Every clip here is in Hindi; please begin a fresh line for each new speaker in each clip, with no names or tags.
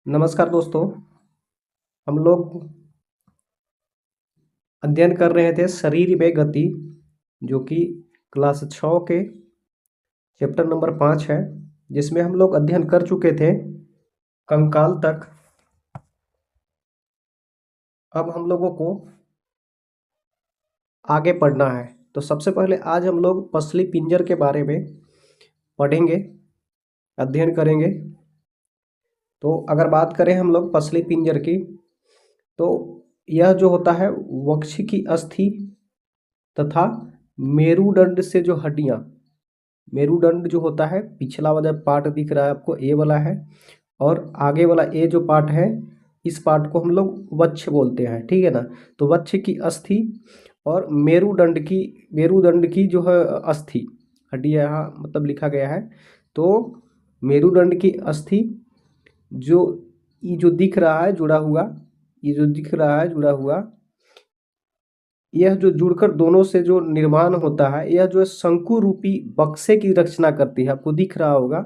नमस्कार दोस्तों। हम लोग अध्ययन कर रहे थे शरीर में गति, जो कि क्लास 6 के चैप्टर नंबर 5 है, जिसमें हम लोग अध्ययन कर चुके थे कंकाल तक। अब हम लोगों को आगे पढ़ना है। तो सबसे पहले आज हम लोग पसली पिंजर के बारे में पढ़ेंगे, अध्ययन करेंगे। तो अगर बात करें हम लोग पसली पिंजर की, तो यह जो होता है वक्ष की अस्थि तथा मेरुदंड से जो हड्डियाँ, मेरुदंड जो होता है, पिछला वाला पार्ट दिख रहा है आपको, ए वाला है, और आगे वाला ए जो पार्ट है, इस पार्ट को हम लोग वक्ष बोलते हैं, ठीक है ना। तो वक्ष की अस्थि और मेरुदंड की जो है अस्थि, हड्डी यहाँ मतलब लिखा गया है। तो मेरुदंड की अस्थि जो ये जो दिख रहा है जुड़ा हुआ, ये जो दिख रहा है जुड़ा हुआ, यह जो जुड़कर दोनों से जो निर्माण होता है, यह जो है शंकु रूपी बक्से की रचना करती है। आपको दिख रहा होगा,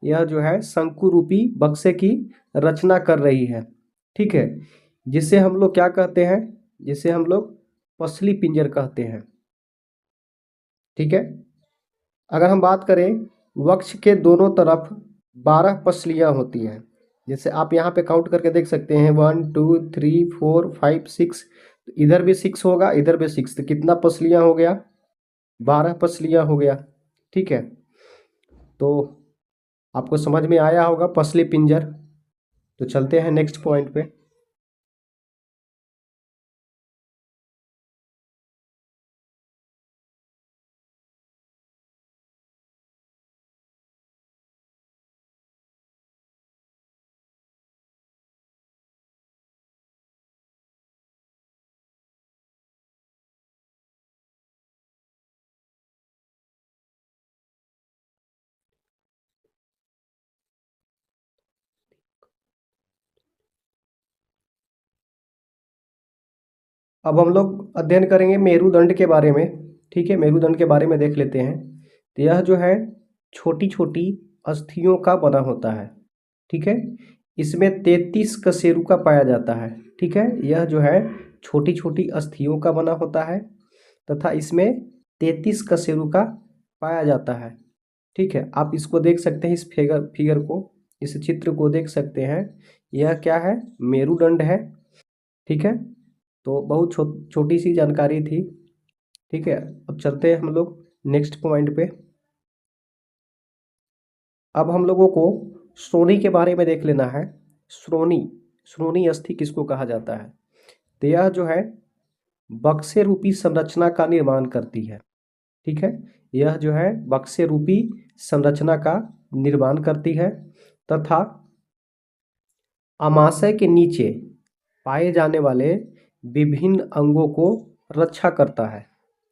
यह जो है शंकु रूपी बक्से की रचना कर रही है, ठीक है। जिसे हम लोग क्या कहते हैं, जिसे हम लोग पसली पिंजर कहते हैं, ठीक है। अगर हम बात करें, वक्ष के दोनों तरफ 12 पसलियाँ होती हैं। जैसे आप यहाँ पे काउंट करके देख सकते हैं, 1 2 3 4 5 6। इधर भी 6 होगा, इधर भी 6, तो कितना पसलियाँ हो गया? 12 पसलियाँ हो गया, ठीक है। तो आपको समझ में आया होगा पसली पिंजर। तो चलते हैं नेक्स्ट पॉइंट पे। अब हम लोग अध्ययन करेंगे मेरुदंड के बारे में, ठीक है। मेरुदंड के बारे में देख लेते हैं। तो यह जो है छोटी छोटी अस्थियों का बना होता है, ठीक है। इसमें 33 कशेरुका पाया जाता है, ठीक है। यह जो है छोटी छोटी अस्थियों का बना होता है तथा इसमें 33 कशेरुका पाया जाता है, ठीक है। आप इसको देख सकते हैं, इस फिगर को, इस चित्र को देख सकते हैं। यह क्या है? मेरुदंड है, ठीक है। तो बहुत छोटी सी जानकारी थी, ठीक है। अब चलते हैं हम लोग नेक्स्ट पॉइंट पे। अब हम लोगों को श्रोणि के बारे में देख लेना है। श्रोणि, श्रोणि अस्थि किसको कहा जाता है? तो यह जो है बक्से रूपी संरचना का निर्माण करती है, ठीक है। यह जो है बक्से रूपी संरचना का निर्माण करती है तथा अमाशय के नीचे पाए जाने वाले विभिन्न अंगों को रक्षा करता है,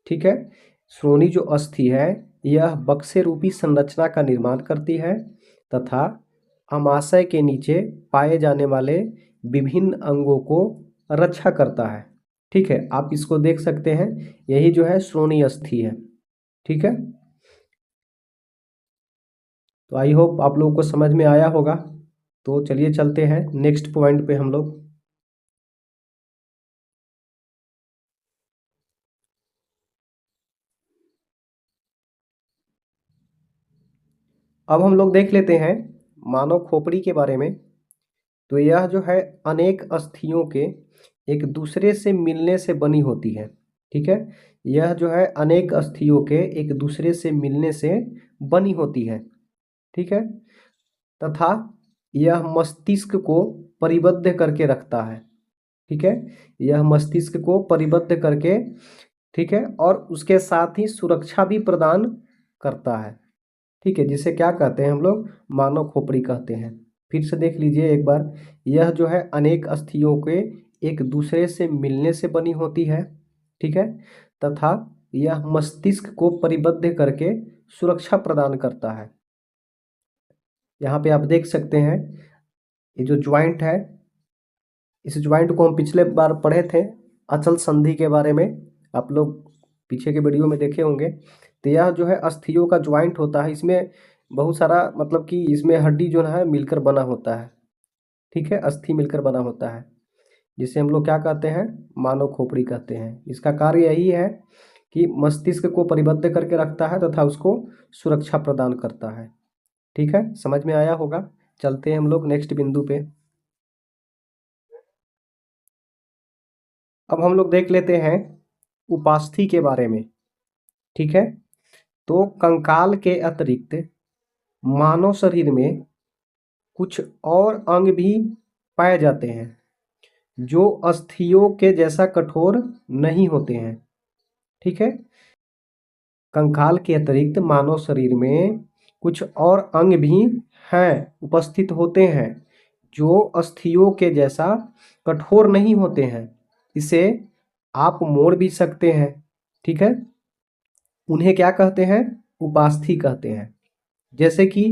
ठीक है। श्रोणि जो अस्थि है, यह बक्से रूपी संरचना का निर्माण करती है तथा अमाशय के नीचे पाए जाने वाले विभिन्न अंगों को रक्षा करता है, ठीक है। आप इसको देख सकते हैं, यही जो है श्रोणि अस्थि है, ठीक है। तो आई होप आप लोगों को समझ में आया होगा। तो चलिए चलते हैं नेक्स्ट पॉइंट पे हम लोग। अब हम लोग देख लेते हैं मानव खोपड़ी के बारे में। तो यह जो है अनेक अस्थियों के एक दूसरे से मिलने से बनी होती है, ठीक है। यह जो है अनेक अस्थियों के एक दूसरे से मिलने से बनी होती है, ठीक है। तथा यह मस्तिष्क को परिबद्ध करके रखता है, ठीक है। यह मस्तिष्क को परिबद्ध करके, ठीक है, और उसके साथ ही सुरक्षा भी प्रदान करता है, ठीक है। जिसे क्या कहते हैं हम लोग? मानव खोपड़ी कहते हैं। फिर से देख लीजिए एक बार। यह जो है अनेक अस्थियों के एक दूसरे से मिलने से बनी होती है, ठीक है। तथा यह मस्तिष्क को परिबद्ध करके सुरक्षा प्रदान करता है। यहाँ पे आप देख सकते हैं, ये जो ज्वाइंट है, इस ज्वाइंट को हम पिछले बार पढ़े थे अचल संधि के बारे में, आप लोग पीछे के वीडियो में देखे होंगे। तो यह जो है अस्थियों का ज्वाइंट होता है, इसमें बहुत सारा मतलब कि इसमें हड्डी जो है मिलकर बना होता है, ठीक है, अस्थि मिलकर बना होता है, जिसे हम लोग क्या कहते हैं, मानव खोपड़ी कहते हैं। इसका कार्य यही है कि मस्तिष्क को परिबद्ध करके रखता है तथा उसको सुरक्षा प्रदान करता है। ठीक है, समझ में आया होगा। चलते हैं हम लोग नेक्स्ट बिंदु पे। अब हम लोग देख लेते हैं उपास्थि के बारे में। ठीक है, तो कंकाल के अतिरिक्त मानव शरीर में कुछ और अंग भी पाए जाते हैं जो अस्थियों के जैसा कठोर नहीं होते हैं। ठीक है, कंकाल के अतिरिक्त मानव शरीर में कुछ और अंग भी हैं, उपस्थित होते हैं जो अस्थियों के जैसा कठोर नहीं होते हैं। इसे आप मोड़ भी सकते हैं। ठीक है, उन्हें क्या कहते हैं, उपास्थि कहते हैं। जैसे कि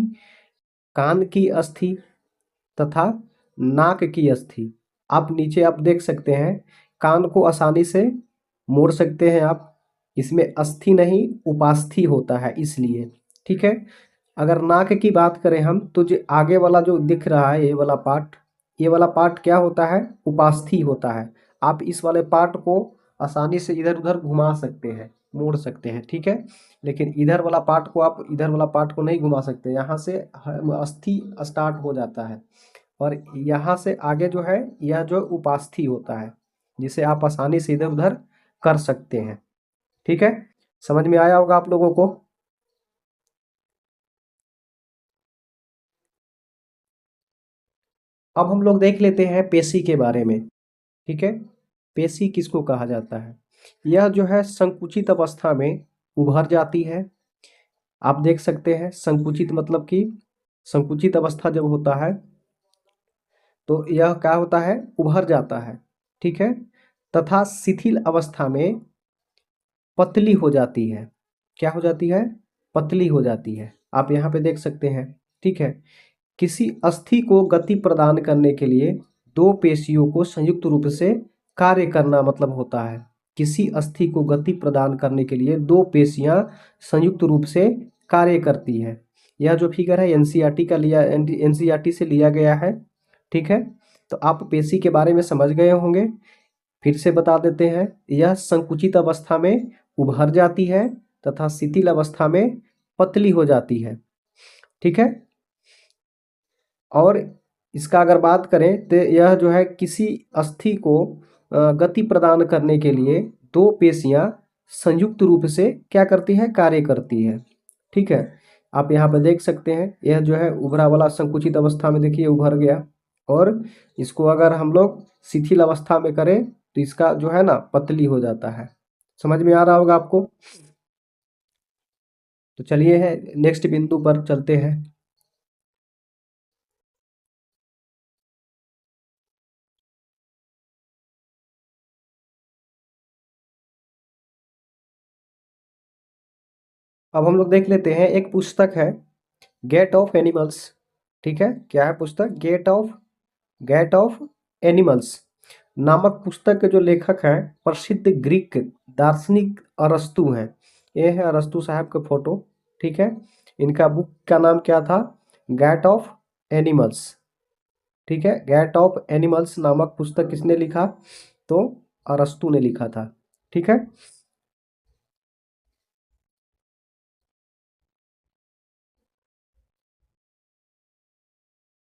कान की अस्थि तथा नाक की अस्थि। आप नीचे आप देख सकते हैं, कान को आसानी से मोड़ सकते हैं आप, इसमें अस्थि नहीं उपास्थि होता है इसलिए। ठीक है, अगर नाक की बात करें हम तो जो आगे वाला जो दिख रहा है, ये वाला पार्ट, ये वाला पार्ट क्या होता है, उपास्थि होता है। आप इस वाले पार्ट को आसानी से इधर उधर घुमा सकते हैं, मोड़ सकते हैं। ठीक है, लेकिन इधर वाला पार्ट को आप इधर वाला पार्ट को नहीं घुमा सकते, यहाँ से अस्थि स्टार्ट हो जाता है और यहाँ से आगे जो है यह जो उपास्थि होता है, जिसे आप आसानी से इधर उधर कर सकते हैं। ठीक है, समझ में आया होगा आप लोगों को। अब हम लोग देख लेते हैं पेशी के बारे में। ठीक है, पेशी किसको कहा जाता है, यह जो है संकुचित अवस्था में उभर जाती है। आप देख सकते हैं संकुचित मतलब कि संकुचित अवस्था जब होता है तो यह क्या होता है, उभर जाता है। ठीक है, तथा शिथिल अवस्था में पतली हो जाती है। क्या हो जाती है, पतली हो जाती है। आप यहाँ पे देख सकते हैं। ठीक है, किसी अस्थि को गति प्रदान करने के लिए दो पेशियों को संयुक्त रूप से कार्य करना मतलब होता है। किसी अस्थि को गति प्रदान करने के लिए दो पेशियां संयुक्त रूप से कार्य करती है। यह जो फिगर है एनसीईआरटी का लिया, एनसीईआरटी से लिया गया है। ठीक है, तो आप पेशी के बारे में समझ गए होंगे। फिर से बता देते हैं, यह संकुचित अवस्था में उभर जाती है तथा शिथिल अवस्था में पतली हो जाती है। ठीक है, और इसका अगर बात करें तो यह जो है किसी अस्थि को गति प्रदान करने के लिए दो पेशियां संयुक्त रूप से क्या करती है, कार्य करती है। ठीक है, आप यहाँ पे देख सकते हैं, यह जो है उभरा वाला संकुचित अवस्था में देखिए उभर गया, और इसको अगर हम लोग शिथिल अवस्था में करें तो इसका जो है ना पतली हो जाता है। समझ में आ रहा होगा आपको। तो चलिए है नेक्स्ट बिंदु पर चलते हैं। अब हम लोग देख लेते हैं, एक पुस्तक है गेट ऑफ एनिमल्स। ठीक है, क्या है पुस्तक, गेट ऑफ एनिमल्स नामक पुस्तक के जो लेखक हैं प्रसिद्ध ग्रीक दार्शनिक अरस्तु हैं। ये है अरस्तु साहब का फोटो। ठीक है, इनका बुक का नाम क्या था, गेट ऑफ एनिमल्स। ठीक है, गेट ऑफ एनिमल्स नामक पुस्तक किसने लिखा, तो अरस्तु ने लिखा था। ठीक है,